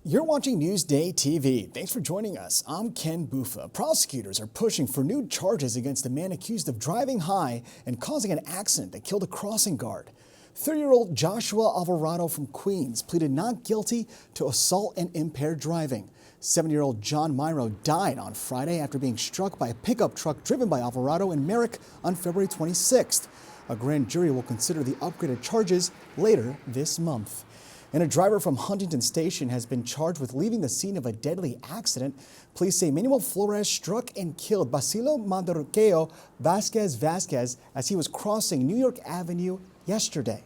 You're watching Newsday TV. Thanks for joining us. I'm Ken Bufa. Prosecutors are pushing for new charges against a man accused of driving high and causing an accident that killed a crossing guard. 30-year-old Joshua Alvarado from Queens pleaded not guilty to assault and impaired driving. 7-year-old John Myro died on Friday after being struck by a pickup truck driven by Alvarado in Merrick on February 26th. A grand jury will consider the upgraded charges later this month. And a driver from Huntington Station has been charged with leaving the scene of a deadly accident. Police say Manuel Flores struck and killed Basilio Madruqueo Vasquez as he was crossing New York Avenue yesterday.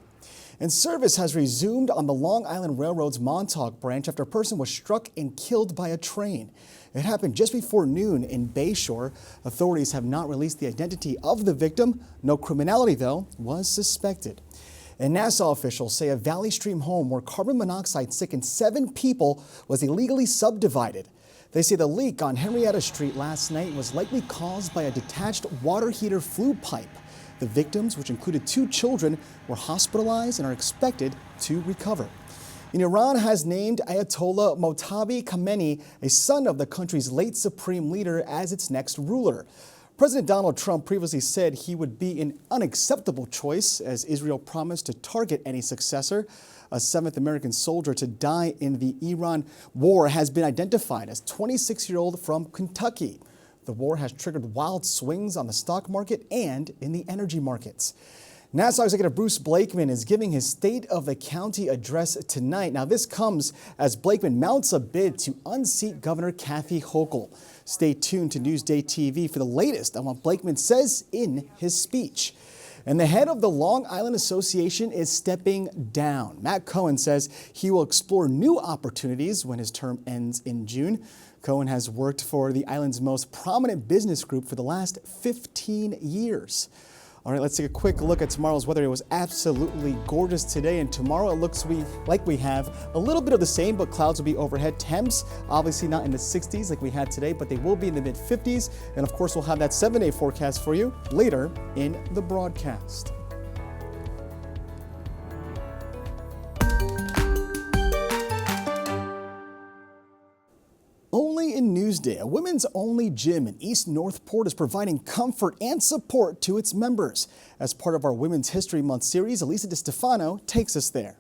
And service has resumed on the Long Island Railroad's Montauk branch after a person was struck and killed by a train. It happened just before noon in Bayshore. Authorities have not released the identity of the victim. No criminality, though, was suspected. And Nassau officials say a Valley Stream home where carbon monoxide sickened 7 people was illegally subdivided. They say the leak on Henrietta Street last night was likely caused by a detached water heater flue pipe. The victims, which included 2 children, were hospitalized and are expected to recover. And Iran has named Ayatollah Mojtaba Khamenei, a son of the country's late supreme leader, as its next ruler. President Donald Trump previously said he would be an unacceptable choice as Israel promised to target any successor. A 7th American soldier to die in the Iran war has been identified as 26-year-old from Kentucky. The war has triggered wild swings on the stock market and in the energy markets. Nassau Executive Bruce Blakeman is giving his State of the County address tonight. Now, this comes as Blakeman mounts a bid to unseat Governor Kathy Hochul. Stay tuned to Newsday TV for the latest on what Blakeman says in his speech. And the head of the Long Island Association is stepping down. Matt Cohen says he will explore new opportunities when his term ends in June. Cohen has worked for the island's most prominent business group for the last 15 years. All right, let's take a quick look at tomorrow's weather. It was absolutely gorgeous today, and tomorrow it looks like we have a little bit of the same, but clouds will be overhead. Temps, obviously not in the 60s like we had today, but they will be in the mid-50s. And of course, we'll have that 7-day forecast for you later in the broadcast. Only in Newsday, a women's-only gym in East Northport is providing comfort and support to its members. As part of our Women's History Month series, Elisa DiStefano takes us there.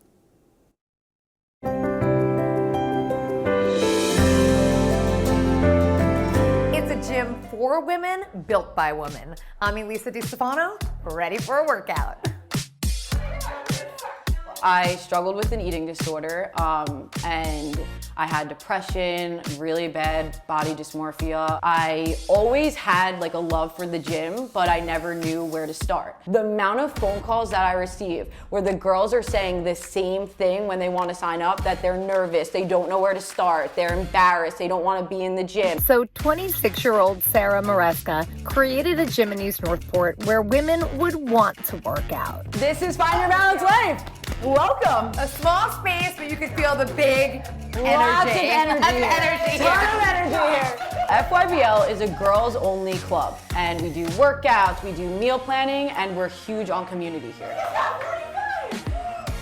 It's a gym for women, built by women. I'm Elisa DiStefano, ready for a workout. I struggled with an eating disorder and I had depression, really bad body dysmorphia. I always had like a love for the gym, but I never knew where to start. The amount of phone calls that I receive where the girls are saying the same thing when they want to sign up, that they're nervous, they don't know where to start, they're embarrassed, they don't want to be in the gym. So 26-year-old Sarah Maresca created a gym in East Northport where women would want to work out. This is Find Your Balance Life. Welcome. A small space, but you can feel the big Lots energy. of energy. Ton of energy here. FYBL is a girls-only club, and we do workouts, we do meal planning, and we're huge on community here.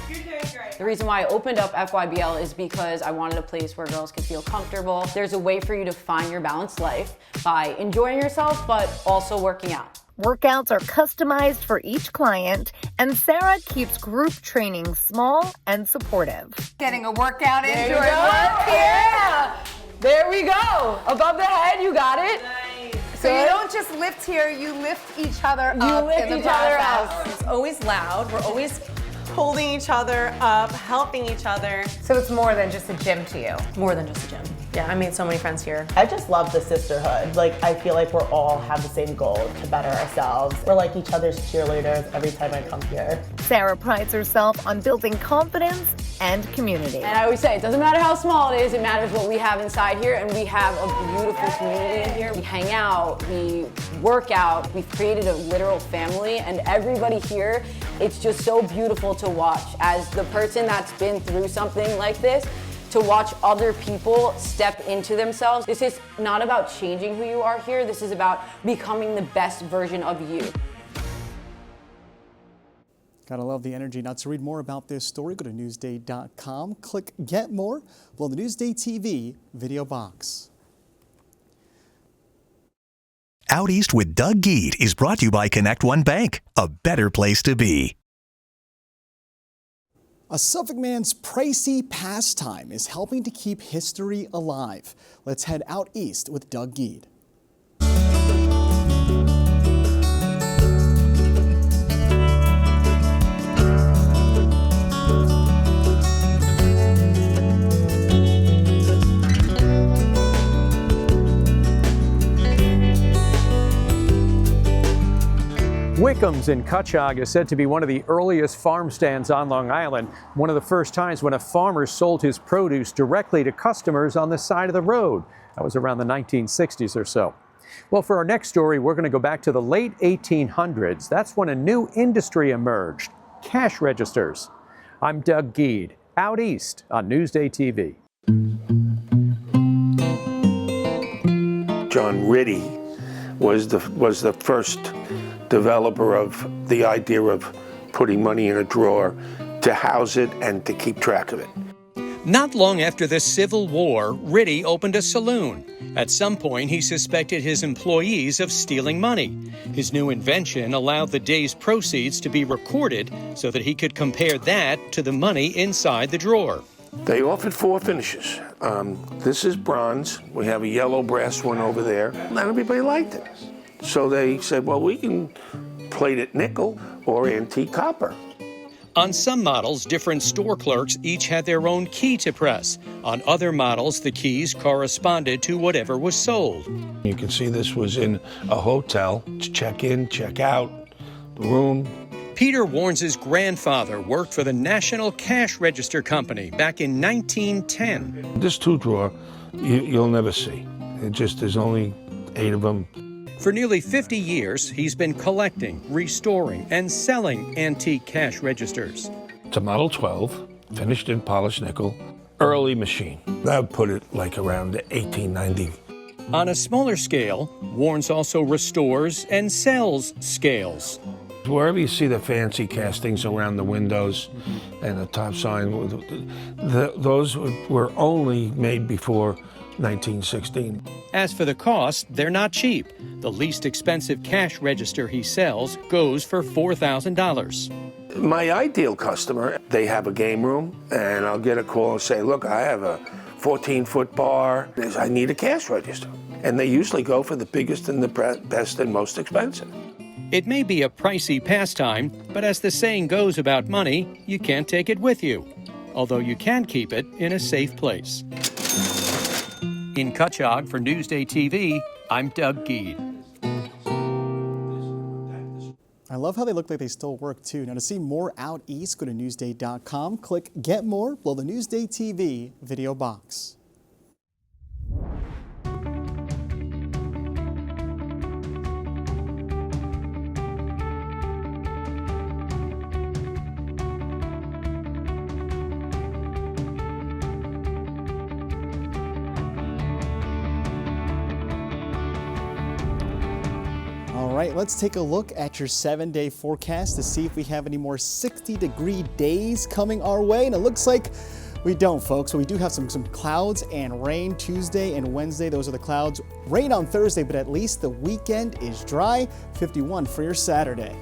You're doing great. The reason why I opened up FYBL is because I wanted a place where girls could feel comfortable. There's a way for you to find your balanced life by enjoying yourself, but also working out. Workouts are customized for each client, and Sarah keeps group training small and supportive. Getting a workout in There you during go. work here. Yeah. There we go. Above the head, you got it. Nice. So you don't just lift here, you lift each other up. You lift each other up. It's always loud. We're always holding each other up, helping each other. So it's more than just a gym to you. More than just a gym. Yeah, I made so many friends here. I just love the sisterhood. Like, I feel like we're all have the same goal to better ourselves. We're like each other's cheerleaders every time I come here. Sarah prides herself on building confidence and community. And I always say, it doesn't matter how small it is, it matters what we have inside here, and we have a beautiful community in here. We hang out, we work out, we've created a literal family, and everybody here, it's just so beautiful to watch. As the person that's been through something like this, to watch other people step into themselves. This is not about changing who you are here, this is about becoming the best version of you. Gotta love the energy. Now, to read more about this story, go to Newsday.com, click Get More below the Newsday TV video box. Out East with Doug Geed is brought to you by Connect One Bank, a better place to be. A Suffolk man's pricey pastime is helping to keep history alive. Let's head out east with Doug Geed. Wickham's in Cutchogue is said to be one of the earliest farm stands on Long Island, one of the first times when a farmer sold his produce directly to customers on the side of the road. That was around the 1960s or so. Well, for our next story, we're going to go back to the late 1800s. That's when a new industry emerged, cash registers. I'm Doug Geed, out east on Newsday TV. John Ritty was the first developer of the idea of putting money in a drawer to house it and to keep track of it. Not long after the Civil War, Ritty opened a saloon. At some point, he suspected his employees of stealing money. His new invention allowed the day's proceeds to be recorded so that he could compare that to the money inside the drawer. They offered 4 finishes. This is bronze. We have a yellow brass one over there. Not everybody liked it. So they said, well, we can plate it nickel or antique copper. On some models, different store clerks each had their own key to press. On other models, the keys corresponded to whatever was sold. You can see this was in a hotel. Check in, check out, the room. Peter Warnes' grandfather worked for the National Cash Register Company back in 1910. This 2-drawer, you'll never see. There's only 8 of them. For nearly 50 years, he's been collecting, restoring, and selling antique cash registers. It's a Model 12, finished in polished nickel, early machine. That would put it like around 1890. On a smaller scale, Warnes also restores and sells scales. Wherever you see the fancy castings around the windows and the top sign, those were only made before 1916. As for the cost, they're not cheap. The least expensive cash register he sells goes for $4,000. My ideal customer, they have a game room, and I'll get a call and say, look, I have a 14-foot bar. I need a cash register. And they usually go for the biggest and the best and most expensive. It may be a pricey pastime, but as the saying goes about money, you can't take it with you. Although you can keep it in a safe place. In Cutchogue for Newsday TV, I'm Doug Geed. I love how they look like they still work too. Now, to see more out east, go to Newsday.com, click Get More below the Newsday TV video box. All right, let's take a look at your 7-day forecast to see if we have any more 60-degree days coming our way. And it looks like we don't, folks. So we do have some clouds and rain Tuesday and Wednesday. Those are the clouds. Rain on Thursday, but at least the weekend is dry. 51 for your Saturday.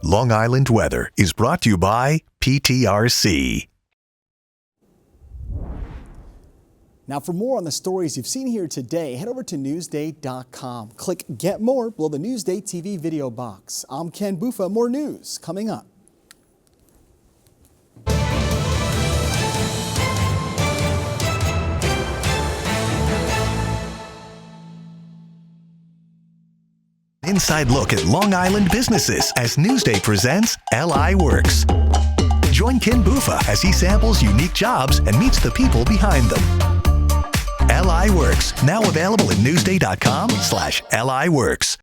Long Island weather is brought to you by PTRC. Now, for more on the stories you've seen here today, head over to Newsday.com. Click Get More below the Newsday TV video box. I'm Ken Buffa. More news coming up. Inside look at Long Island businesses as Newsday presents LI Works. Join Ken Buffa as he samples unique jobs and meets the people behind them. LI Works, now available at Newsday.com/LI Works.